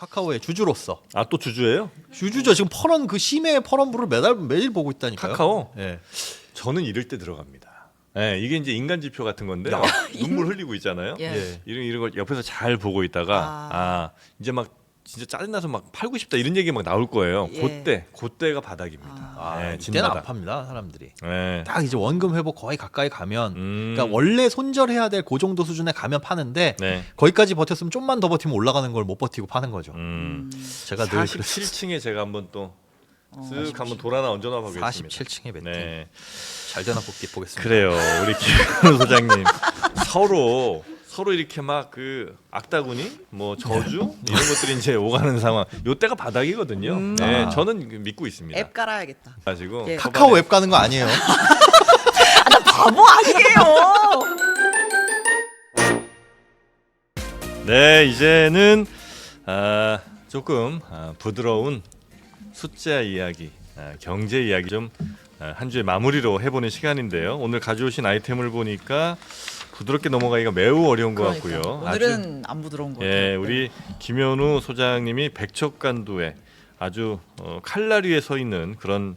카카오의 주주로서. 아, 또 주주예요? 주주죠. 지금 퍼런 그 심해 퍼런부를 매일 보고 있다니까요. 카카오? 예. 저는 이럴 때 들어갑니다. 예, 이게 이제 인간 지표 같은 건데 눈물 흘리고 있잖아요. 예. 예. 이런 걸 옆에서 잘 보고 있다가 이제 막 진짜 짜증나서 막 팔고 싶다 이런 얘기 막 나올 거예요. 예. 그때가 바닥입니다. 이때는 진바닥. 안 팝니다 사람들이. 예. 딱 이제 원금 회복 거의 가까이 가면, 그러니까 원래 손절해야 될 그 정도 수준에 가면 파는데 네. 거기까지 버텼으면 좀만 더 버티면 올라가는 걸 못 버티고 파는 거죠. 제가 늘 47층에 제가 한번 또 쓱 한번 돌아나 얹어놔 보겠습니다. 47층에 배팅. 네. 잘 되나 뽑기 보겠습니다. 그래요. 우리 김현우 소장님 서로 이렇게 막 그 악다구니 뭐 저주 이런 것들이 이제 오가는 상황. 요때가 바닥이거든요. 네, 저는 믿고 있습니다. 앱 깔아야겠다. 가지고 예. 카카오 앱 가는 거 아니에요? 나 바보 아니에요. 네, 이제는 조금 부드러운 숫자 이야기, 경제 이야기 좀 한 주의 마무리로 해보는 시간인데요. 오늘 가져오신 아이템을 보니까 부드럽게 넘어가기가 매우 어려운 것 같고요. 오늘은 안 부드러운 것 같아요. 예, 우리 김현우 소장님이 백척간두에 아주 칼날 위에 서 있는 그런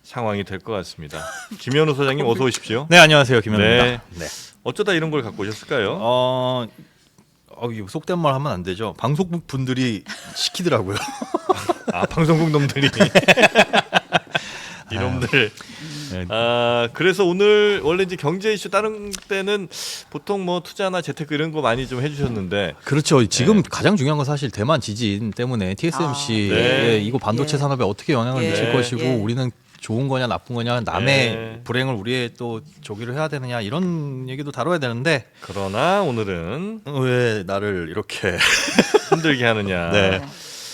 상황이 될 것 같습니다. 김현우 소장님 어서 오십시오. 네, 안녕하세요. 김현우입니다. 네. 네. 어쩌다 이런 걸 갖고 오셨을까요? 이거 속된 말 하면 안 되죠. 방송국 분들이 시키더라고요. 방송국 놈들이 이놈들. 네. 그래서 오늘 원래 이제 경제 이슈 다른 때는 보통 뭐 투자나 재테크 이런 거 많이 좀 해주셨는데 그렇죠. 지금 가장 중요한 건 사실 대만 지진 때문에 TSMC 네. 이거 반도체 예. 산업에 어떻게 영향을 예. 미칠 것이고 예. 우리는 좋은 거냐 나쁜 거냐 남의 예. 불행을 우리의 또 조기를 해야 되느냐 이런 얘기도 다뤄야 되는데 그러나 오늘은 왜 나를 이렇게 힘들게 하느냐. 네.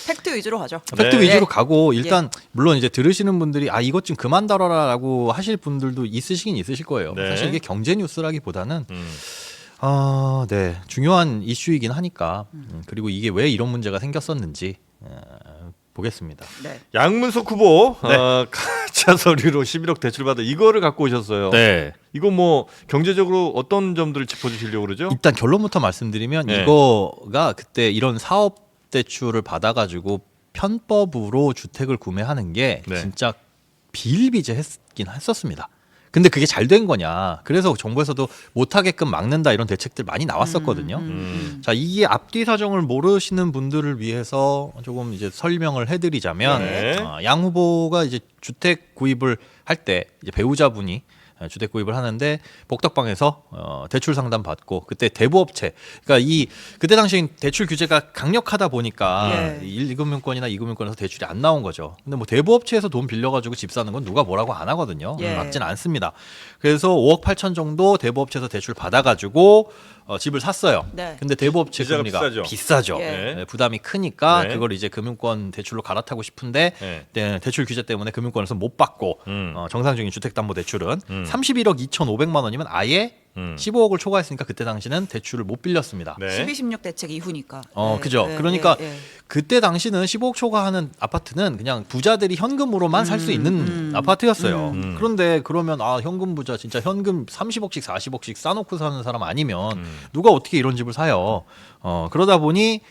팩트 위주로 가죠. 팩트 네. 위주로 가고 일단 물론 이제 들으시는 분들이 이것 좀 그만 다뤄라라고 하실 분들도 있으시긴 있으실 거예요. 네. 사실 이게 경제 뉴스라기보다는 음. 네 중요한 이슈이긴 하니까 그리고 이게 왜 이런 문제가 생겼었는지 보겠습니다. 네. 양문석 후보 네. 가짜 서류로 11억 대출 받아 이거를 갖고 오셨어요. 네. 이거 뭐 경제적으로 어떤 점들을 짚어주시려고 그러죠? 일단 결론부터 말씀드리면 네. 이거가 그때 이런 사업 대출을 받아가지고 편법으로 주택을 구매하는 게 네. 진짜 비일비재했긴 했었습니다. 근데 그게 잘 된 거냐? 그래서 정부에서도 못하게끔 막는다 이런 대책들 많이 나왔었거든요. 자, 이게 앞뒤 사정을 모르시는 분들을 위해서 조금 이제 설명을 해드리자면 네. 양 후보가 이제 주택 구입을 할 때 이제 배우자분이 주택 구입을 하는데 복덕방에서 대출 상담 받고 그때 대부업체 그러니까 그때 당시 대출 규제가 강력하다 보니까 예. 1금융권이나 2금융권에서 대출이 안 나온 거죠. 근데 뭐 대부업체에서 돈 빌려가지고 집 사는 건 누가 뭐라고 안 하거든요. 예. 막지는 않습니다. 그래서 5억 8천 정도 대부업체에서 대출 받아가지고 집을 샀어요. 네. 근데 대부업체 이자가 금리가 비싸죠. 비싸죠. 예. 네, 부담이 크니까 네. 그걸 이제 금융권 대출로 갈아타고 싶은데 네. 네, 대출 규제 때문에 금융권에서 못 받고 정상적인 주택담보대출은 31억 2,500만 원이면 아예 15억을 초과했으니까 그때 당시는 대출을 못 빌렸습니다. 네. 1216 대책 이후니까. 그죠. 그러니까 그때 당시는 15억 초과하는 아파트는 그냥 부자들이 현금으로만 살 수 있는 아파트였어요. 그런데 그러면 현금 부자 진짜 현금 30억씩 40억씩 싸놓고 사는 사람 아니면 누가 어떻게 이런 집을 사요. 그러다 보니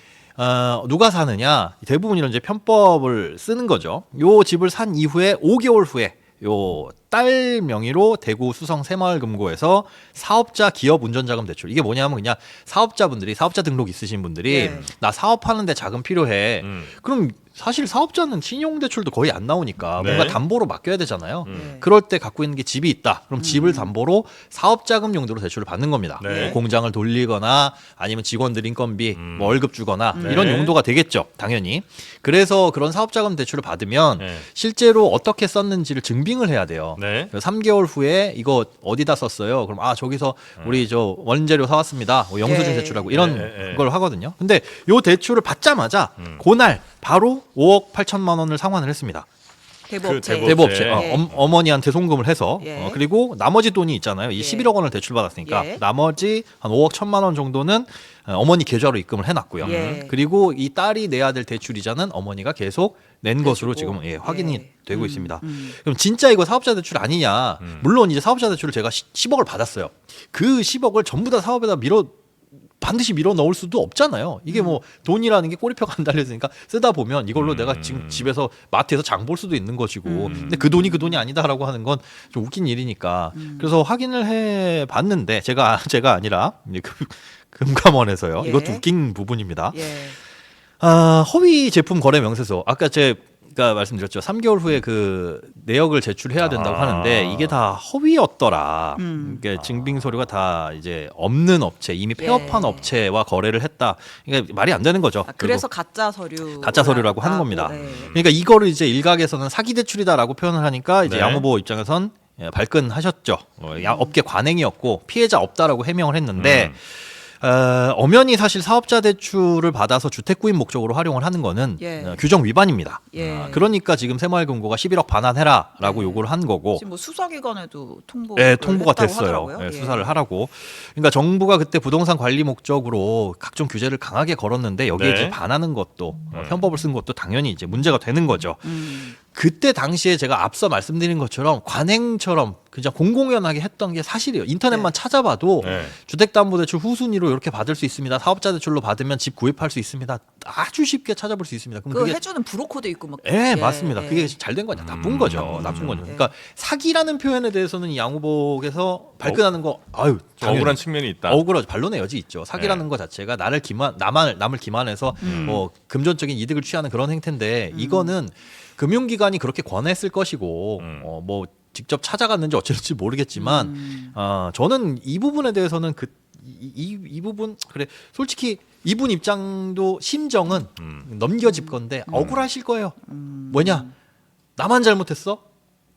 누가 사느냐 대부분 이런 이제 편법을 쓰는 거죠. 요 집을 산 이후에 5개월 후에 요 딸 명의로 대구 수성 새마을금고에서 사업자 기업 운전자금 대출 이게 뭐냐면 그냥 사업자분들이 사업자 등록 있으신 분들이 네. 나 사업하는데 자금 필요해. 그럼 사실 사업자는 신용대출도 거의 안 나오니까 네. 뭔가 담보로 맡겨야 되잖아요. 네. 그럴 때 갖고 있는 게 집이 있다. 그럼 집을 담보로 사업자금 용도로 대출을 받는 겁니다. 네. 공장을 돌리거나 아니면 직원들 인건비 뭐 월급 주거나 이런 네. 용도가 되겠죠. 당연히. 그래서 그런 사업자금 대출을 받으면 네. 실제로 어떻게 썼는지를 증빙을 해야 돼요. 네. 그래서 3개월 후에 이거 어디다 썼어요? 그럼 저기서 우리 저 원재료 사왔습니다. 뭐 영수증 예. 대출하고 이런 예. 걸 하거든요. 근데 요 대출을 받자마자 그날 바로 5억 8천만 원을 상환을 했습니다. 대부업체. 그 대부업체 예. 어머니한테 송금을 해서 예. 그리고 나머지 돈이 있잖아요. 이 예. 11억 원을 대출 받았으니까 예. 나머지 한 5억 1천만 원 정도는 어머니 계좌로 입금을 해놨고요. 예. 그리고 이 딸이 내야 될 대출 이자는 어머니가 계속 낸 것으로 내주고. 지금 확인이 예. 되고 있습니다. 그럼 진짜 이거 사업자 대출 아니냐? 물론 이제 사업자 대출을 제가 10억을 받았어요. 그 10억을 전부 다 사업에다 반드시 밀어 넣을 수도 없잖아요. 이게 뭐 돈이라는 게 꼬리표가 안 달려 있으니까 쓰다 보면 이걸로 내가 지금 집에서 마트에서 장 볼 수도 있는 것이고 근데 그 돈이 아니다라고 하는 건 좀 웃긴 일이니까 그래서 확인을 해 봤는데 제가 아니라 이제 금감원에서요. 예. 이것도 웃긴 부분입니다. 예. 허위 제품 거래 명세서 아까 제가 말씀드렸죠. 3개월 후에 그 내역을 제출해야 된다고 하는데 이게 다 허위였더라. 그러니까 증빙 서류가 다 이제 없는 업체, 이미 폐업한 예. 업체와 거래를 했다. 그러니까 말이 안 되는 거죠. 그래서 가짜 서류라고 하는 겁니다. 네. 그러니까 이거를 이제 일각에서는 사기 대출이다라고 표현을 하니까 이제 네. 양 후보 입장에선 발끈하셨죠. 업계 관행이었고 피해자 없다라고 해명을 했는데 엄연히 사실 사업자 대출을 받아서 주택 구입 목적으로 활용을 하는 거는 예. 규정 위반입니다. 예. 그러니까 지금 새마을금고가 11억 반환해라라고 요구를 한 거고. 지금 뭐 수사기관에도 통보가 됐어요. 하더라고요. 예. 수사를 하라고. 그러니까 정부가 그때 부동산 관리 목적으로 각종 규제를 강하게 걸었는데 여기에 네. 이제 반하는 것도 편법을 쓴 것도 당연히 이제 문제가 되는 거죠. 음. 그때 당시에 제가 앞서 말씀드린 것처럼 관행처럼 그냥 공공연하게 했던 게 사실이에요. 인터넷만 네. 찾아봐도 네. 주택담보대출 후순위로 이렇게 받을 수 있습니다. 사업자 대출로 받으면 집 구입할 수 있습니다. 아주 쉽게 찾아볼 수 있습니다. 그럼 그 그게 해주는 브로커도 있고 막. 예, 예, 맞습니다. 예. 그게 잘 된 거냐? 나쁜 거죠. 나쁜 거죠. 예. 그러니까 사기라는 표현에 대해서는 이 양 후보께서 발끈하는 거 아유, 좀 당연히 억울한 측면이 있다. 억울하죠. 반론의 여지 있죠. 사기라는 네. 거 자체가 남을 기만해서 뭐 금전적인 이득을 취하는 그런 행태인데 이거는 금융기관이 그렇게 권했을 것이고 뭐 직접 찾아갔는지 어쩔지 모르겠지만 저는 이 부분에 대해서는 이 부분 그래 솔직히 이분 입장도 심정은 넘겨질 건데 억울하실 거예요. 뭐냐 나만 잘못했어?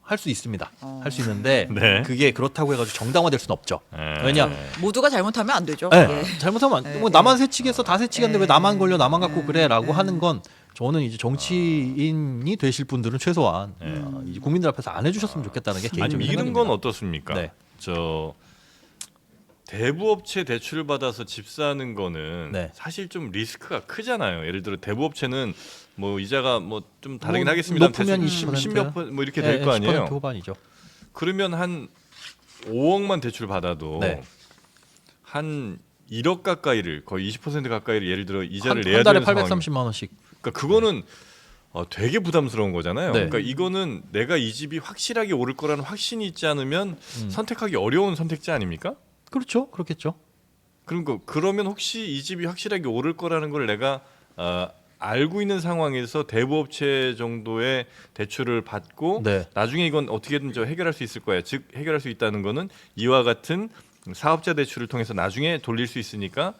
할 수 있습니다. 할 수 있는데 네. 그게 그렇다고 해가지고 정당화될 수는 없죠. 네. 왜냐 모두가 잘못하면 안 되죠. 네, 예. 잘못하면 예, 뭐 예. 나만 새치겠어 다 새치겠는데 예. 왜 나만 걸려 나만 갖고 예. 그래라고 예. 하는 건 저는 이제 정치인이 되실 분들은 최소한 이제 국민들 앞에서 안 해주셨으면 좋겠다는 게 아니 개인적인 이런 생각입니다. 건 어떻습니까? 네. 저 대부업체 대출을 받아서 집 사는 거는 네. 사실 좀 리스크가 크잖아요. 예를 들어 대부업체는 뭐 이자가 뭐 좀 다르긴 뭐 하겠습니다. 높으면 10몇 번 뭐 이렇게 예, 될 거 아니에요. 10% 후반이죠. 그러면 한 5억만 대출 받아도 네. 한 1억 가까이를 거의 20% 가까이를 예를 들어 이자를 내야 한 달에 되는 상황이. 830만 원씩. 그러니까 그거는 되게 부담스러운 거잖아요. 네. 그러니까 이거는 내가 이 집이 확실하게 오를 거라는 확신이 있지 않으면 선택하기 어려운 선택지 아닙니까? 그렇죠, 그렇겠죠. 그러면 혹시 이 집이 확실하게 오를 거라는 걸 내가 알고 있는 상황에서 대부업체 정도의 대출을 받고 네. 나중에 이건 어떻게든 해결할 수 있을 거야. 즉 해결할 수 있다는 거는 이와 같은 사업자 대출을 통해서 나중에 돌릴 수 있으니까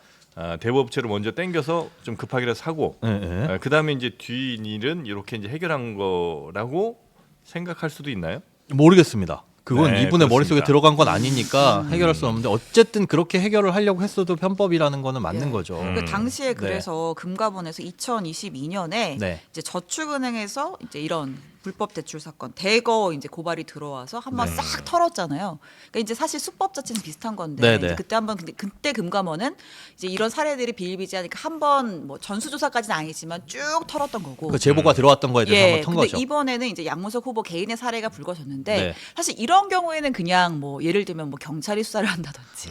대부업체로 먼저 땡겨서 좀 급하게라도 사고 네. 그 다음에 이제 뒷일은 이렇게 이제 해결한 거라고 생각할 수도 있나요? 모르겠습니다. 그건 네, 이분의 머릿속에 그렇습니다. 들어간 건 아니니까 해결할 수 없는데 어쨌든 그렇게 해결을 하려고 했어도 편법이라는 거는 맞는 예. 거죠. 그 당시에 네. 그래서 금감원에서 2022년에 네. 이제 저축은행에서 이제 이런 불법 대출 사건 대거 이제 고발이 들어와서 한번 네. 싹 털었잖아요. 그러니까 이제 사실 수법 자체는 비슷한 건데 네, 이제 네. 그때 한번 근데 그때 금감원은 이제 이런 사례들이 비일비재하니까 한번 뭐 전수조사까지는 아니지만 쭉 털었던 거고. 그 제보가 들어왔던 거에 대해서 예, 한번 턴 근데 거죠. 이번에는 이제 양문석 후보 개인의 사례가 불거졌는데 네. 사실 이런 경우에는 그냥 뭐 예를 들면 뭐 경찰이 수사를 한다든지.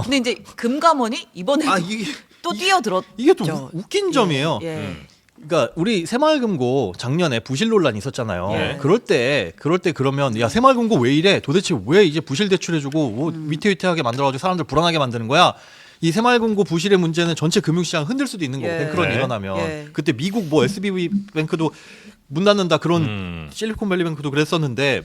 근데 이제 금감원이 이번에 아 이게 또 뛰어들었죠. 이게 또 웃긴 점이에요. 예. 그러니까 우리 새마을금고 작년에 부실 논란이 있었잖아요. 예. 그럴 때 그러면 야 새마을금고 왜 이래? 도대체 왜 이제 부실 대출해주고 뭐 위태위태하게 만들어가지고 사람들 불안하게 만드는 거야? 이 새마을금고 부실의 문제는 전체 금융시장 흔들 수도 있는 거고 예. 뱅크런 네. 일어나면 예. 그때 미국 뭐 SBB 뱅크도 문 닫는다 그런 실리콘밸리뱅크도 그랬었는데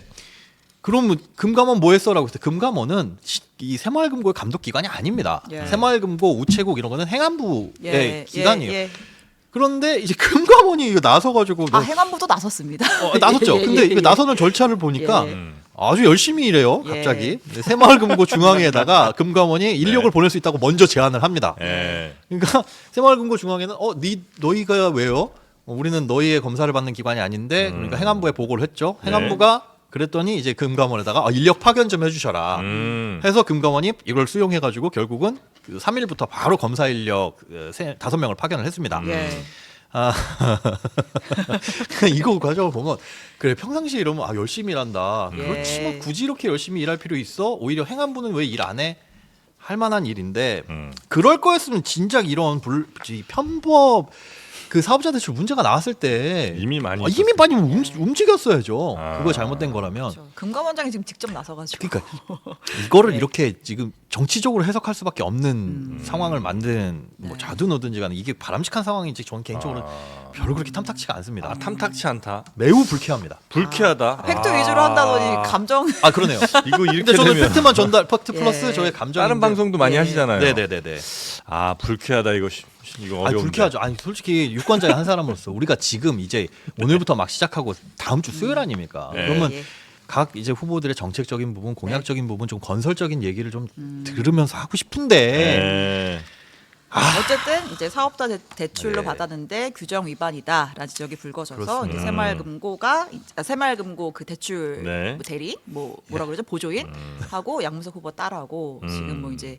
그럼 금감원 뭐 했어라고 했을 때 금감원은 이 새마을금고의 감독 기관이 아닙니다. 예. 새마을금고 우체국 이런 거는 행안부의 기관이에요. 예. 그런데 이제 금감원이 이거 나서가지고 행안부도 나섰습니다. 나섰죠. 예, 근데 예, 이거 예. 나서는 절차를 보니까 예. 아주 열심히 일해요. 예. 갑자기 새마을금고 중앙에다가 금감원이 인력을 보낼 수 있다고 먼저 제안을 합니다. 예. 그러니까 새마을금고 중앙에는 너희가 왜요? 우리는 너희의 검사를 받는 기관이 아닌데 그러니까 행안부에 보고를 했죠. 행안부가 그랬더니 이제 금감원에다가 인력 파견 좀 해주셔라. 해서 금감원이 이걸 수용해가지고 결국은 그 3일부터 바로 검사 인력 5명을 파견을 했습니다. 예. 이거 과정을 보면 그래 평상시에 이러면 열심히 일한다. 예. 그렇지만 굳이 이렇게 열심히 일할 필요 있어? 오히려 행안부는 왜 일 안 해? 할 만한 일인데 그럴 거였으면 진작 이런 편법 그 사업자 대출 문제가 나왔을 때 이미 많이 이미 많이 움직였어야죠. 그거 잘못된 거라면. 그렇죠. 금감원장이 지금 직접 나서가지고. 그러니까 이거를 네. 이렇게 지금 정치적으로 해석할 수밖에 없는 상황을 만든 뭐 자두노든지 간에 이게 바람직한 상황인지 저는 개인적으로 별로 그렇게 탐탁치가 않습니다. 아, 탐탁치 않다. 매우 불쾌합니다. 불쾌하다. 팩트 위주로 한다더니 감정. 아 그러네요. 이거 이렇게 근데 저는 되면 팩트만 전달, 팩트 플러스 예. 저의 감정. 다른 방송도 많이 예. 하시잖아요. 네네네네. 아 불쾌하다 이거 이거 아니 어려운데. 불쾌하죠. 아니 솔직히 유권자의 한 사람으로서 우리가 지금 이제 오늘부터 막 시작하고 다음 주 수요일 아닙니까? 네. 그러면 예. 각 이제 후보들의 정책적인 부분, 공약적인 부분, 좀 건설적인 얘기를 좀 들으면서 하고 싶은데 네. 어쨌든 이제 사업자 대출로 네. 받았는데 규정 위반이다라는 지적이 불거져서 그렇습니다. 이제 새마을금고가 새마을금고 그 대출 네. 뭐 대리 뭐라 그러죠 보조인 하고 양문석 후보 딸하고 지금 뭐 이제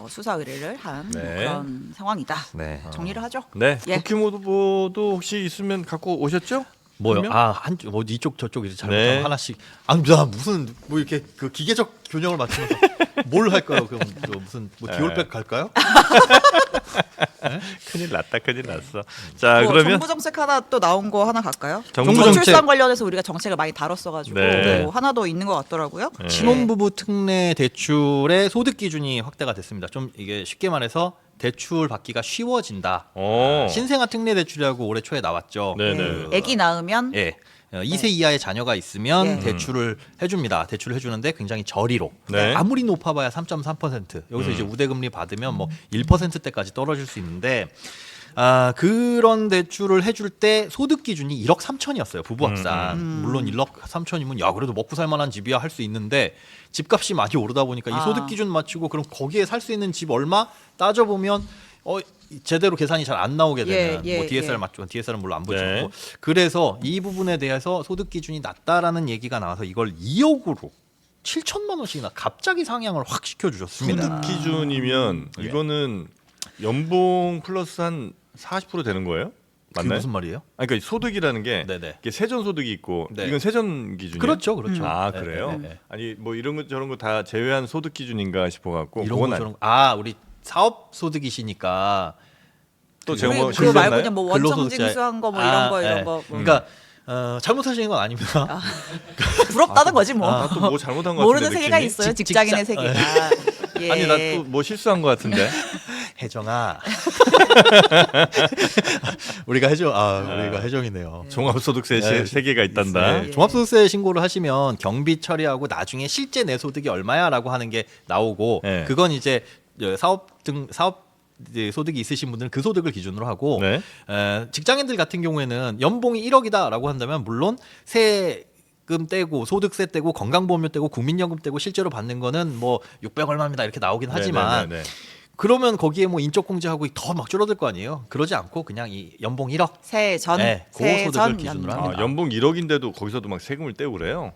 수사 의뢰를 한 뭐 네. 그런 상황이다. 네. 정리를 하죠. 네. 예. 국힘 후보도 혹시 있으면 갖고 오셨죠? 뭐요? 한 명? 아, 한쪽 뭐 이쪽 저쪽 이렇게 잘못하면 네. 하나씩. 아니 나 무슨 뭐 이렇게 그 기계적 균형을 맞추면서 뭘 할까요? 그럼 뭐 무슨 뭐 디올백 갈까요? 큰일 났다. 큰일 났어. 자 뭐 그러면 정부 정책 하나 또 나온 거 하나 갈까요? 정부 정책. 저출산 관련해서 우리가 정책을 많이 다뤘어가지고 네. 뭐 하나 더 있는 것 같더라고요. 네. 신혼부부 특례 대출의 소득 기준이 확대가 됐습니다. 좀 이게 쉽게 말해서 대출 받기가 쉬워진다. 신생아 특례 대출이라고 올해 초에 나왔죠. 네네. 아기 낳으면 예. 2세 이하의 자녀가 있으면 예. 대출을 해줍니다. 대출을 해주는데 굉장히 저리로. 네. 아무리 높아봐야 3.3%. 여기서 이제 우대금리 받으면 뭐 1%대까지 떨어질 수 있는데 그런 대출을 해줄 때 소득 기준이 1억 3천이었어요. 부부 합산. 물론 1억 3천이면 야 그래도 먹고 살 만한 집이야 할 수 있는데 집값이 많이 오르다 보니까 이 소득 기준 맞추고 그럼 거기에 살 수 있는 집 얼마 따져보면 제대로 계산이 잘 안 나오게 되는 예, 뭐 DSR 예. 맞죠? DSR은 물론 안 보죠. 네. 그래서 이 부분에 대해서 소득 기준이 낮다라는 얘기가 나와서 이걸 2억으로 7천만 원씩이나 갑자기 상향을 확 시켜주셨습니다. 소득 기준이면 예. 이거는 연봉 플러스 한 40% 되는 거예요? 그게 맞나요? 무슨 말이에요? 아니, 그러니까 소득이라는 게 네네. 이게 세전 소득이 있고 네. 이건 세전 기준이에요. 그렇죠, 그렇죠. 아 네, 그래요? 네, 네. 아니 뭐 이런 거 저런 거 다 제외한 소득 기준인가 싶어갖고 이런 그건 거 저런 거. 우리 사업 소득이시니까 또 제가 뭐 그거 말고 실수했나요? 그냥 뭐 근로소득자. 원청징수한 거 뭐 이런 거 이런 거 뭐. 그러니까 잘못하시는 건 아닙니다. 부럽다는 거지 뭐. 아, 또 뭐 잘못한 거 모르는 같은데 세계가 느낌이? 있어요. 직- 직장인의 직장- 세계가. 예. 아니 나 또 뭐 실수한 거 같은데. 혜정아. 우리가 혜정이네요. 종합소득세 네, 세계가 있단다. 예. 종합소득세 신고를 하시면 경비 처리하고 나중에 실제 내 소득이 얼마야라고 하는 게 나오고 네. 그건 이제 사업 이제 소득이 있으신 분들은 그 소득을 기준으로 하고 네. 직장인들 같은 경우에는 연봉이 1억이다라고 한다면 물론 세금 떼고 소득세 떼고 건강보험료 떼고 국민연금 떼고 실제로 받는 거는 뭐 600 얼마입니다 이렇게 나오긴 하지만 네네네네. 그러면 거기에 뭐 인적 공제하고 더 막 줄어들 거 아니에요. 그러지 않고 그냥 이 연봉 1억 세전 네, 그 소득을 세전 기준으로 연봉. 합니다. 연봉 1억인데도 거기서도 막 세금을 떼고 그래요.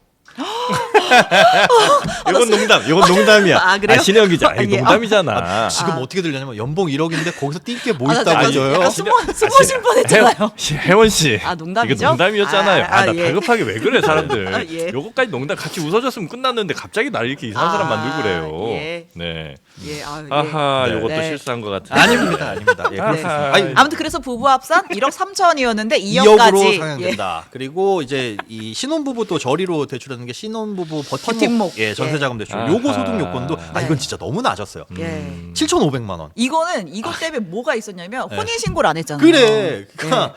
이건 농담, 이건 농담이야. 아, 그래요? 신영 기자, 이거 예. 농담이잖아. 지금 어떻게 들리냐면 연봉 1억인데 거기서 뛸 게 뭐 아, 나 있다고 약간 하죠요. 약간 숨으실 뻔했잖아요. 혜원 씨, 아, 농담이죠? 이거 농담이었잖아요. 나 예. 다급하게 왜 그래 사람들. 아, 예. 요거까지 농담 같이 웃어줬으면 끝났는데 갑자기 날 이렇게 이상한 사람 만들고 그래요. 예. 네. 예, 예. 아하, 네. 요것도 네. 실수한 것 같아. 아닙니다. 예, 아하. 그렇습니다. 아니, 아무튼 그래서 부부 합산 1억 3천이었는데 2억으로 2억까지 상향된다. 그리고 이제 이 신혼부부 또 저리로 대출하는 게 신혼부부 버팀목, 버팀목. 예, 전세자금 대출. 아하. 요거 소득 요건도 네. 이건 진짜 너무 낮았어요. 예. 7,500만 원. 이거는 이것 때문에 뭐가 있었냐면 네. 혼인 신고를 안 했잖아요. 그래. 그러니까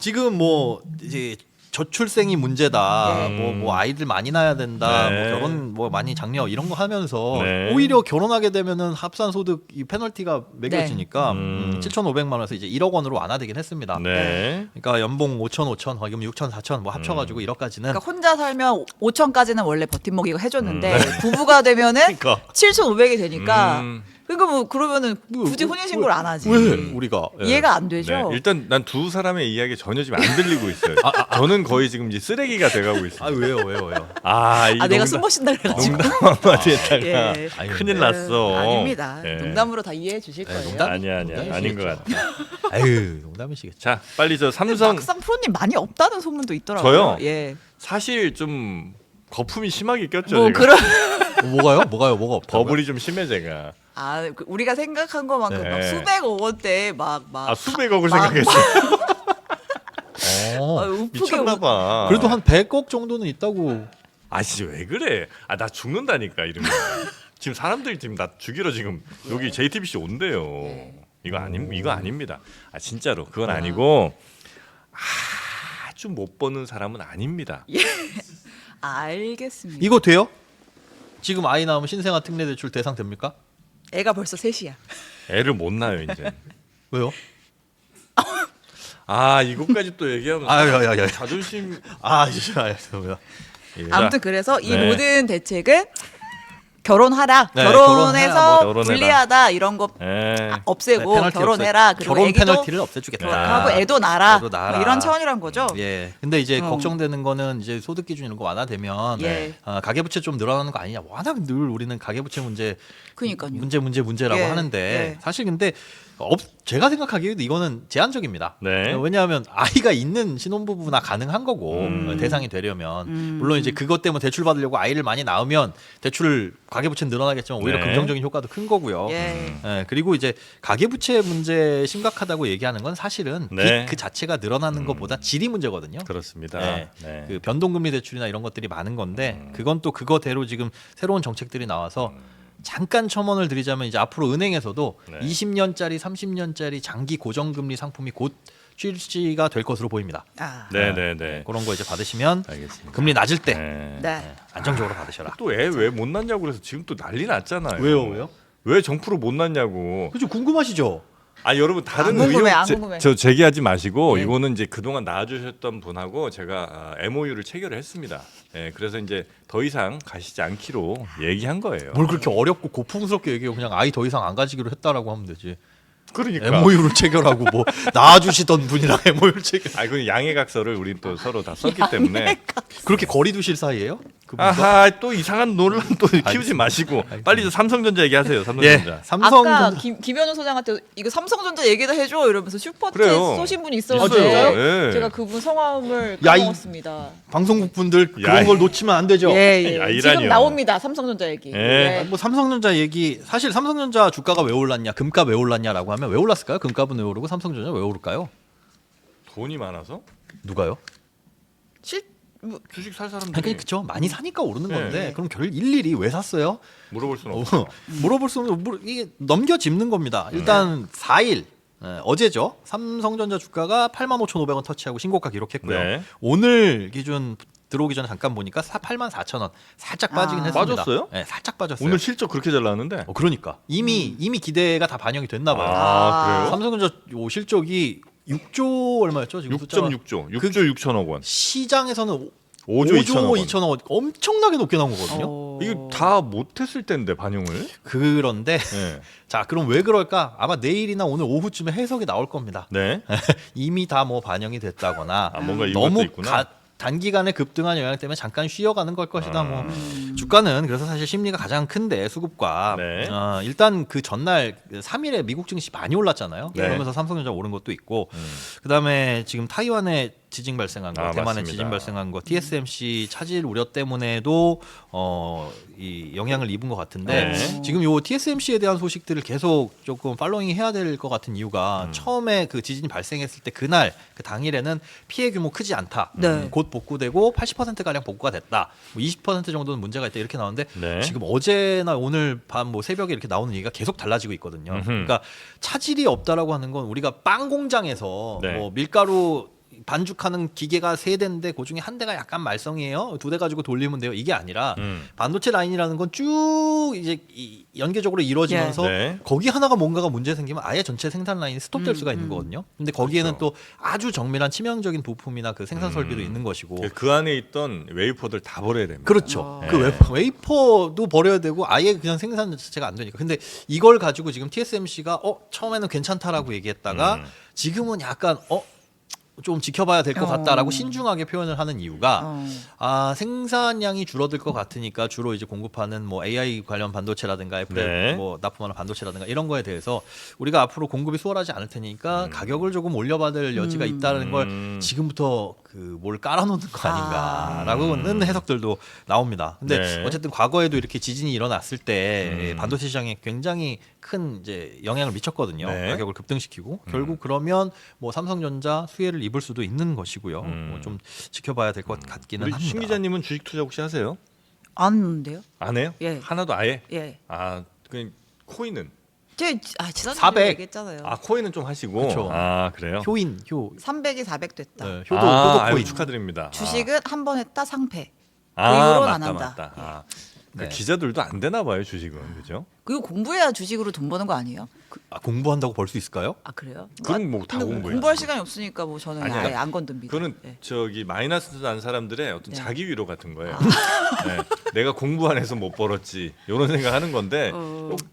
지금 뭐 이제 저출생이 문제다. 예. 뭐 아이들 많이 낳아야 된다. 네. 뭐 결혼 뭐 많이 장려 이런 거 하면서 네. 오히려 결혼하게 되면은 합산 소득 이 페널티가 매겨지니까 네. 7,500만 원에서 이제 1억 원으로 완화되긴 했습니다. 네. 그러니까 연봉 5천, 그럼 6천, 4천 뭐 합쳐가지고 1억까지는 그러니까 혼자 살면 5천까지는 원래 버팀목이고 해줬는데 부부가 되면은 그러니까 7,500이 되니까 음. 그러니까 뭐 그러면은 굳이 혼인 신고를 안 하지. 왜 우리가 예. 이해가 안 되죠. 네. 일단 난 두 사람의 이야기 전혀 지금 안 들리고 있어요. 저는 거의 지금 이제 쓰레기가 돼가고 있어요. 아 왜요? 이 내가 숨 못 쉰다 그래가지고. 농담 한마디 했다가 예. 아유, 큰일 네. 났어. 아닙니다. 예. 농담으로 다 이해해 주실 거예요. 농담? 아니야 아닌 것 같아. 아유 농담이시겠죠. 자 빨리 저 근데 삼성 막상 프로님 많이 없다는 소문도 있더라고요. 저요? 예. 사실 좀 거품이 심하게 꼈죠. 뭐 제가. 그런 뭐가요? 뭐가 없다? 버블이 좀 심해 제가. 우리가 생각한 것만큼 네. 막 수백억 원대 막 수백억을 막- 생각했어요. 우프게 미쳤나봐. 그래도 한 100억 정도는 있다고. 진짜 왜 그래? 나 죽는다니까 이러면. 지금 사람들이 지금 나 죽이러 지금 여기 JTBC 온대요. 이거 아닙니다. 진짜로 그건 아니고 아주 못 버는 사람은 아닙니다. 알겠습니다. 이거 돼요? 지금 아이 낳으면 신생아 특례 대출 대상 됩니까? 애가 벌써 셋이야. 애를 못 낳아요 이제. 왜요? 이것까지 또 얘기하면 아야야야. 자존심. 뭐야? 아무튼 그래서 이 네. 모든 대책은 결혼하라, 네, 결혼해서 결혼해라. 불리하다 이런 거 없애고 페널티 결혼해라. 그리고 결혼 애기도 페널티를 없애주겠다. 하고 애도 낳아라. 애도 낳아라. 뭐 이런 차원이란 거죠. 예. 근데 이제 어. 걱정되는 거는 이제 소득 기준 이런 거 완화되면 예. 가계부채 좀 늘어나는 거 아니냐. 워낙 늘 우리는 가계부채 그러니까요. 문제라고 예, 하는데 예. 사실 근데 제가 생각하기에도 이거는 제한적입니다. 네. 왜냐하면 아이가 있는 신혼부부나 가능한 거고 대상이 되려면 물론 이제 그것 때문에 대출 받으려고 아이를 많이 낳으면 대출 가계부채 늘어나겠지만 오히려 네. 긍정적인 효과도 큰 거고요. 예. 그리고 이제 가계부채 문제 심각하다고 얘기하는 건 사실은 네. 빚 그 자체가 늘어나는 것보다 질이 문제거든요. 그렇습니다. 네. 네. 그 변동금리 대출이나 이런 것들이 많은 건데 그건 또 그거대로 지금 새로운 정책들이 나와서 잠깐 첨언을 드리자면 이제 앞으로 은행에서도 네. 20년짜리, 30년짜리 장기 고정금리 상품이 곧 출시가 될 것으로 보입니다. 네네네. 그런 거 이제 받으시면 알겠습니다. 금리 낮을 때 네. 네. 안정적으로 받으셔라. 또 애 왜 못 낳냐고 그래서 지금 또 난리 났잖아요. 왜요? 왜 정프로 못 낳냐고. 그죠 궁금하시죠? 여러분 다른 안 궁금해, 의혹 안 궁금해. 저 제기하지 마시고 네. 이거는 이제 그동안 낳아주셨던 분하고 제가 MOU를 체결을 했습니다. 그래서 이제 더 이상 가시지 않기로 얘기한 거예요. 뭘 그렇게 어렵고 고풍스럽게 얘기해요. 그냥 아이 더 이상 안 가지기로 했다라고 하면 되지. 그러니까. MOU를 체결하고 뭐 낳아주시던 분이랑 MOU를 체결. 그 양해각서를 우린 또 서로 다 썼기 때문에. 그렇게 거리 두실 사이예요? 그분과? 아하 또 이상한 논란 또 키우지 마시고 빨리 삼성전자 얘기하세요. 삼성전자. 예, 삼성 아까 전- 김현우 소장한테 이거 삼성전자 얘기도 해줘 이러면서 슈퍼챗 그래요. 쏘신 분이 있어요. 있었는데 예. 제가 그분 성함을 야, 이- 까먹었습니다. 방송국 분들 야, 그런 걸 놓치면 안 되죠. 예. 야, 지금 이라니요. 나옵니다. 삼성전자 얘기. 예. 뭐 삼성전자 얘기 사실 삼성전자 주가가 왜 올랐냐, 금값 왜 올랐냐라고 하면 왜 올랐을까요? 금값은 왜 오르고 삼성전자 왜 오를까요? 돈이 많아서 누가요? 주식 살 사람들이 그러니까 그쵸 많이 사니까 오르는 네. 건데 그럼 일일이 왜 샀어요? 물어볼 수는 없어. 물어볼 수 없는 이게 넘겨짚는 겁니다. 일단 4일 어제죠. 삼성전자 주가가 85,500원 터치하고 신고가 기록했고요. 네. 오늘 기준 들어오기 전에 잠깐 보니까 84,000원 살짝 빠지긴 했습니다. 빠졌어요? 네, 살짝 빠졌어요. 오늘 실적 그렇게 잘 나왔는데. 그러니까 이미 기대가 다 반영이 됐나 봐요. 그래요? 삼성전자 요 실적이 6조 얼마였죠? 지금 숫자가? 6.6조, 6조 6천억 원. 시장에서는 5조 2천억 원. 2천억 원 엄청나게 높게 나온 거거든요. 이거 다 못했을 텐데 반영을. 그런데 네. 자 그럼 왜 그럴까? 아마 내일이나 오늘 오후쯤에 해석이 나올 겁니다. 네. 이미 다 뭐 반영이 됐다거나 뭔가 이것도 너무 있구나. 단기간에 급등한 영향 때문에 잠깐 쉬어가는 걸 것이다. 뭐 주가는 그래서 사실 심리가 가장 큰데 수급과 네. 일단 그 전날 3일에 미국 증시 많이 올랐잖아요. 네. 그러면서 삼성전자 오른 것도 있고 그다음에 지금 타이완에 지진 발생한 거, 대만에 맞습니다. 지진 발생한 거, TSMC 차질 우려 때문에도 이 영향을 입은 것 같은데 네. 지금 요 TSMC에 대한 소식들을 계속 조금 팔로잉 해야 될 것 같은 이유가 처음에 그 지진이 발생했을 때 그날 그 당일에는 피해 규모 크지 않다. 네. 곧 복구되고 80% 가량 복구가 됐다. 뭐 20% 정도는 문제가 있다 이렇게 나오는데 네. 지금 어제나 오늘 밤 뭐 새벽에 이렇게 나오는 얘기가 계속 달라지고 있거든요. 그러니까 차질이 없다라고 하는 건 우리가 빵 공장에서 네. 뭐 밀가루 반죽하는 기계가 3대인데 그 중에 한 대가 약간 말썽이에요. 2대 가지고 돌리면 돼요. 이게 아니라 반도체 라인이라는 건 쭉 이제 연계적으로 이루어지면서 네. 거기 하나가 뭔가가 문제 생기면 아예 전체 생산 라인이 스톱될 수가 있는 거거든요. 근데 거기에는 그렇죠. 또 아주 정밀한 치명적인 부품이나 그 생산 설비도 있는 것이고 그 안에 있던 웨이퍼들 다 버려야 됩니다. 그렇죠. 아. 그 웨이퍼도 버려야 되고 아예 그냥 생산 자체가 안 되니까. 근데 이걸 가지고 지금 TSMC가 처음에는 괜찮다라고 얘기했다가 지금은 약간 좀 지켜봐야 될 것 같다라고 신중하게 표현을 하는 이유가 생산량이 줄어들 것 같으니까 주로 이제 공급하는 뭐 AI 관련 반도체라든가 애플 네. 뭐 납품하는 반도체라든가 이런 거에 대해서 우리가 앞으로 공급이 수월하지 않을 테니까 가격을 조금 올려받을 여지가 있다는 걸 지금부터 그 뭘 깔아놓는 거 아닌가라고는 해석들도 나옵니다. 근데 네. 어쨌든 과거에도 이렇게 지진이 일어났을 때 음. 반도체 시장에 굉장히 큰 이제 영향을 미쳤거든요. 네. 가격을 급등시키고 결국 그러면 뭐 삼성전자 수혜를 입을 수도 있는 것이고요. 뭐 좀 지켜봐야 될 것 같기는 우리 합니다. 신 기자님은 주식 투자 혹시 하세요? 안는데요? 안 해요? 예. 하나도 아예? 예. 아, 그 코인은? 지난주에 400. 얘기했잖아요. 아, 코인은 좀 하시고. 그쵸. 아, 그래요? 효인, 효, 300이 400 됐다. 네, 효도, 아, 효도 아유, 코인. 축하드립니다. 주식은 한 번 했다 상패. 아, 그 이후로는 맞다, 안 한다. 맞다. 아, 네. 기자들도 안 되나 봐요, 주식은. 그죠? 그리고 공부해야 주식으로 돈 버는 거 아니에요? 공부한다고 벌 수 있을까요? 아 그래요? 그건 뭐다 근데 공부해야지. 공부할 시간이 없으니까 뭐 저는 아니야. 아예 안 건듭니다. 그거는 네. 저기 마이너스 난 사람들의 어떤 네. 자기 위로 같은 거예요. 네. 내가 공부 안 해서 못 벌었지 이런 생각하는 건데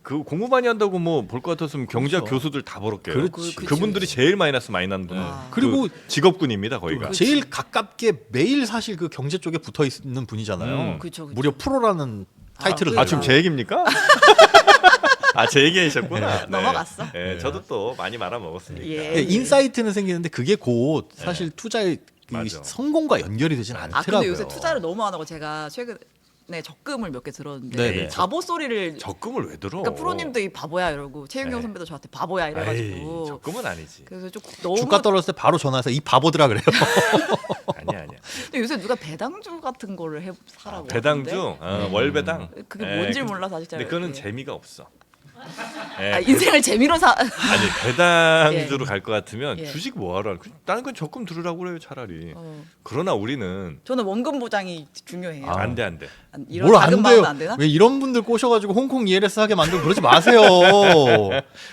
그 공부 많이 한다고 뭐 볼 것 같았으면 경제학 그렇죠. 교수들 다 벌었게요. 그렇지. 그분들이 제일 마이너스 많이 나는 분. 그리고 그 직업군입니다 거기가. 제일 가깝게 매일 사실 그 경제 쪽에 붙어 있는 분이잖아요. 그쵸, 그쵸. 무려 프로라는 타이틀을 아 지금 제 얘기입니까? 아 제 얘기하셨구나. 넘어갔어. 네, 저도 또 많이 말아 먹었으니까. 예. 네, 인사이트는 생기는데 그게 곧 사실 투자의 그 맞아. 성공과 연결이 되진 아 않더라고요. 근데 요새 투자를 너무 안 하고 제가 최근에 적금을 몇 개 들었는데 네네. 바보 소리를 적금을 왜 들어? 그러니까 프로님도 이 바보야 이러고 최윤경 네. 선배도 저한테 바보야 에이, 이래가지고 적금은 아니지. 그래서 좀 너무 주가 떨어졌을 때 바로 전화해서 이 바보들아 그래요. 아니야. 근데 요새 누가 배당주 같은 거를 사라고 배당주, 하던데? 월배당. 그게 예, 뭔지 몰라서 아직 잘 근데 그거는 예. 재미가 없어. 아, 예, 인생을 재미로 사 아니 배당주로 갈 것 같으면 예. 주식 뭐하러? 나는 그냥 적금 들으라고 그래요 차라리. 어. 그러나 우리는 저는 원금 보장이 중요해요. 안돼. 이런 뭘 작은 안 마음은 돼요? 안 되나? 왜 이런 분들 꼬셔가지고 홍콩 ELS 하게 만들고 그러지 마세요.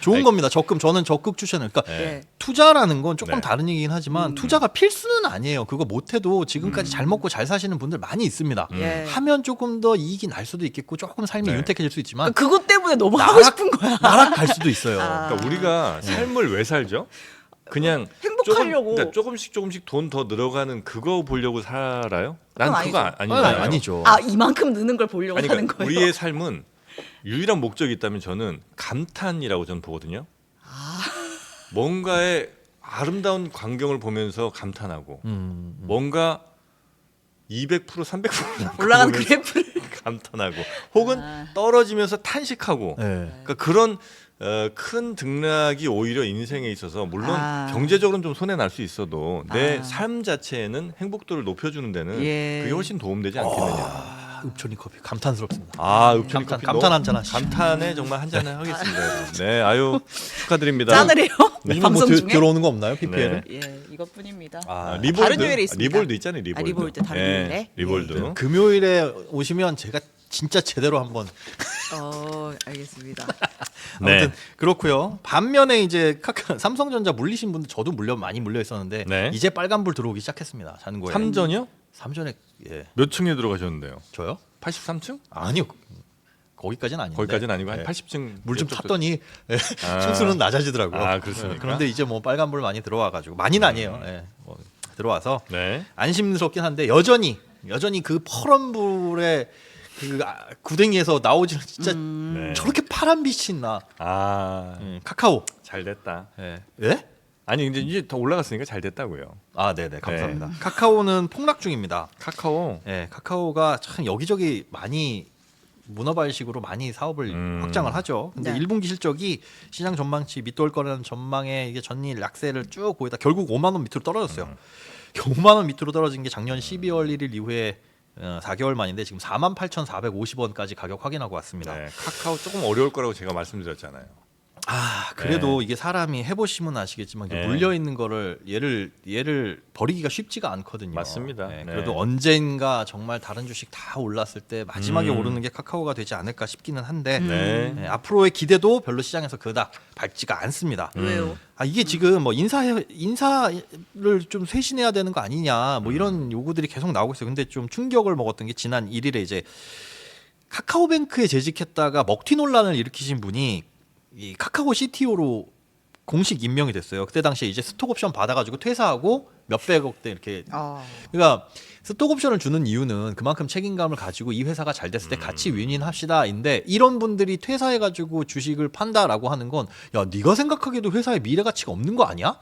좋은 겁니다. 적금 저는 적극 추천을. 그러니까 예. 투자라는 건 조금 네. 다른 얘기긴 하지만 투자가 필수는 아니에요. 그거 못해도 지금까지 잘 먹고 잘 사시는 분들 많이 있습니다. 예. 하면 조금 더 이익이 날 수도 있겠고 조금 삶이 네. 윤택해질 수 있지만 그것 때문에 너무 하고 싶은 거야. 나락갈 수도 있어요. 아. 그러니까 우리가 삶을 왜 살죠? 그냥 행복하려고. 그러니까 조금씩 돈 더 늘어가는 그거 보려고 살아요? 난 그건 그거 아니죠. 아니잖아요. 아니죠. 아 이만큼 느는 걸 보려고 아니, 하는 그러니까 거예요. 우리의 삶은 유일한 목적이 있다면 저는 감탄이라고 저는 보거든요. 아. 뭔가의 아름다운 광경을 보면서 감탄하고 뭔가 200% 300% 올라간 그래프를 감탄하고 혹은 떨어지면서 탄식하고 네. 그러니까 그런 큰 등락이 오히려 인생에 있어서 물론 아. 경제적으로는 좀 손해 날 수 있어도 내 아. 삶 자체에는 행복도를 높여주는 데는 예. 그게 훨씬 도움되지 않겠느냐. 읍촌이 커피 감탄스럽습니다. 아, 읍촌이 감탄, 커피 감탄 너무- 한잔 하시죠. 감탄에 정말 한잔 하겠습니다. 여러분. 네, 아유 축하드립니다. 짠을 해요? 요즘에 방송 뭐 중에? 들어오는 거 없나요? PPL은? 네. 예, 이것뿐입니다. 아, 리볼드, 다른 요일에 있습니다. 리볼드 있잖아요. 리볼드. 아, 리볼드, 다른 네, 요일에? 리볼드. 네. 금요일에 오시면 제가 진짜 제대로 한번 알겠습니다. 네. 아무튼 그렇고요. 반면에 이제 삼성전자 물리신 분들 저도 많이 물려 있었는데 네. 이제 빨간불 들어오기 시작했습니다. 잔고에. 삼전이요? 삼전에 예. 몇 층에 들어가셨는데요? 저요? 83층? 아니요. 거기까지는 아닌데. 거기까지는 아니고 한 예. 80층 물 좀 이쪽도- 탔더니 예, 아. 층수는 낮아지더라고요. 아, 그렇습니까? 예, 그런데 이제 뭐 빨간불 많이 들어와가지고 많이는 아니에요. 예, 뭐 들어와서 네. 안심스럽긴 한데 여전히 그 퍼런 불의 그 구덩이에서 나오지는 진짜 네. 저렇게 파란 빛이 나. 아, 카카오. 잘 됐다. 예? 예? 아니 이제 더 올라갔으니까 잘 됐다고요. 아, 네네, 감사합니다. 카카오는 폭락 중입니다. 카카오. 예, 카카오가 참 여기저기 많이 문어발식으로 많이 사업을 확장을 하죠. 근데 네. 1분기 실적이 시장 전망치 밑돌 거라는 전망에 이게 전일 약세를 쭉 보이다 결국 5만 원 밑으로 떨어졌어요. 5만 원 밑으로 떨어진 게 작년 12월 1일 이후에 4개월 만인데 지금 48,450원까지 가격 확인하고 왔습니다. 네, 카카오 조금 어려울 거라고 제가 말씀드렸잖아요. 아, 그래도 이게 사람이 해보시면 아시겠지만 이게 네. 물려 있는 거를 얘를 버리기가 쉽지가 않거든요. 맞습니다. 네, 네. 그래도 언젠가 정말 다른 주식 다 올랐을 때 마지막에 오르는 게 카카오가 되지 않을까 싶기는 한데 네. 네, 앞으로의 기대도 별로 시장에서 그닥 밝지가 않습니다. 왜요? 아, 이게 지금 뭐 인사를 좀 쇄신해야 되는 거 아니냐 뭐 이런 요구들이 계속 나오고 있어요. 근데 좀 충격을 먹었던 게 지난 1일에 이제 카카오뱅크에 재직했다가 먹튀 논란을 일으키신 분이 이 카카오 CTO로 공식 임명이 됐어요. 그때 당시에 이제 스톡 옵션 받아가지고 퇴사하고 몇백억대 이렇게. 그러니까 스톡 옵션을 주는 이유는 그만큼 책임감을 가지고 이 회사가 잘 됐을 때 같이 윈윈합시다인데 이런 분들이 퇴사해가지고 주식을 판다라고 하는 건 야 네가 생각하기에도 회사에 미래 가치가 없는 거 아니야?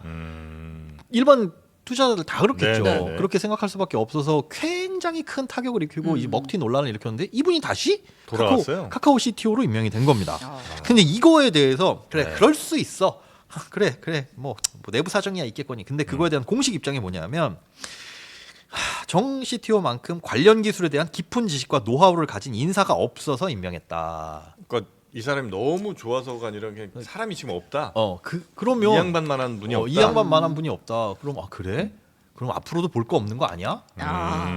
일반 투자자들 다 그렇겠죠. 네, 네, 네. 그렇게 생각할 수밖에 없어서 굉장히 큰 타격을 일으키고 이 먹튀 논란을 일으켰는데 이분이 다시 돌아왔어요. 카카오 CTO로 임명이 된 겁니다. 아. 근데 이거에 대해서 그래 네. 그럴 수 있어. 그래 뭐 내부 사정이야 있겠거니. 근데 그거에 대한 공식 입장이 뭐냐면 정 CTO만큼 관련 기술에 대한 깊은 지식과 노하우를 가진 인사가 없어서 임명했다. 그러니까 이 사람이 너무 좋아서가 아니라 그냥 사람이 지금 없다. 그러면 이 양반만한 분이 없다. 이 양반만한 분이 없다. 그럼 그래? 그럼 앞으로도 볼 거 없는 거 아니야? 아.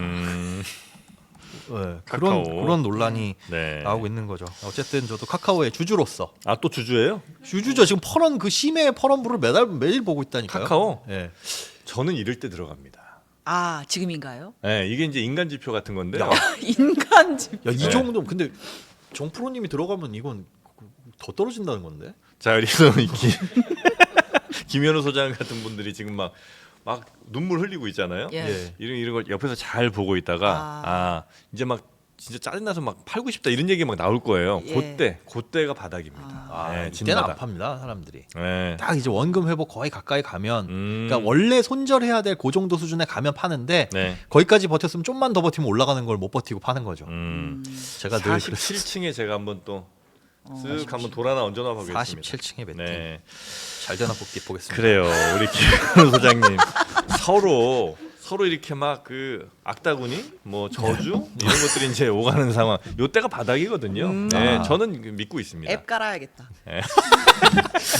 네, 카카오. 그런 논란이 네. 나오고 있는 거죠. 어쨌든 저도 카카오의 주주로서 또 주주예요? 주주죠. 지금 퍼런 그 심해 퍼런부를 매일 보고 있다니까요. 카카오? 예. 저는 이럴 때 들어갑니다. 아 지금인가요? 네, 이게 이제 인간 지표 같은 건데요. 인간집. 야, 이 네. 정도 근데 정프로님이 들어가면 이건 더 떨어진다는 건데. 자, 그래서 김현우 소장 같은 분들이 지금 막 눈물 흘리고 있잖아요. 예. 예. 이런 걸 옆에서 잘 보고 있다가 이제 막 진짜 짜증나서 막 팔고 싶다 이런 얘기 막 나올 거예요. 예. 그때가 바닥입니다. 이때는 진바닥. 안 팝니다 사람들이. 네. 딱 이제 원금 회복 거의 가까이 가면, 음. 그러니까 원래 손절해야 될 그 정도 수준에 가면 파는데 네. 거기까지 버텼으면 좀만 더 버티면 올라가는 걸 못 버티고 파는 거죠. 제가 늘 47층에 제가 한번 또 쓱 한번 돌아나 얹어놔 보겠습니다. 47층에 몇 네. 잘 되나 보겠습니다. 그래요. 우리 김현우 소장님 서로 이렇게 막 그 악다구니 뭐 저주 이런 것들이 이제 오가는 상황. 요때가 바닥이거든요. 네, 저는 믿고 있습니다. 앱 깔아야겠다.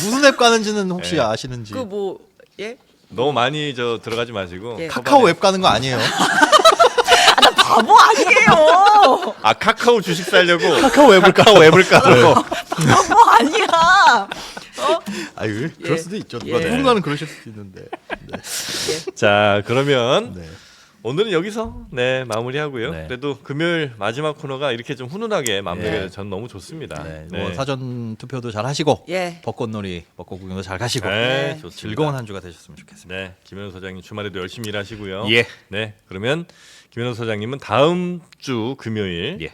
무슨 앱 가는지는 혹시 네. 아시는지. 그 뭐 예? 너무 많이 들어가지 마시고 예. 카카오 앱 가는 거 아니에요? 나 바보 아니에요. 카카오 주식 살려고 카카오 앱을 카카오 앱을 깔고 바보 아니야. 아유, 예. 그럴 수도 있죠. 예. 누군가는 그러실 수도 있는데. 네. 자, 그러면 네. 오늘은 여기서 마무리하고요. 네. 그래도 금요일 마지막 코너가 이렇게 좀 훈훈하게 마무리가 네. 돼서 전 너무 좋습니다. 네. 뭐 사전 투표도 잘 하시고 예. 벚꽃놀이, 벚꽃 구경도 잘 가시고 네, 네. 좋습니다. 즐거운 한 주가 되셨으면 좋겠습니다. 네, 김현우 소장님 주말에도 열심히 일하시고요. 예. 네, 그러면 김현우 소장님은 다음 주 금요일. 예.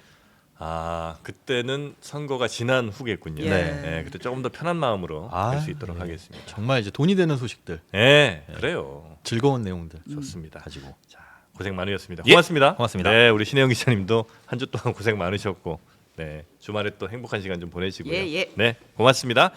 그때는 선거가 지난 후겠군요. 예. 네, 그때 조금 더 편한 마음으로 할 수 있도록 예. 하겠습니다. 정말 이제 돈이 되는 소식들, 네, 그래요. 즐거운 내용들 좋습니다. 가지고. 자, 고생 많으셨습니다. 예, 고맙습니다. 고맙습니다. 네, 우리 신혜영 기자님도 한 주 동안 고생 많으셨고, 네, 주말에 또 행복한 시간 좀 보내시고요. 예, 예. 네, 고맙습니다.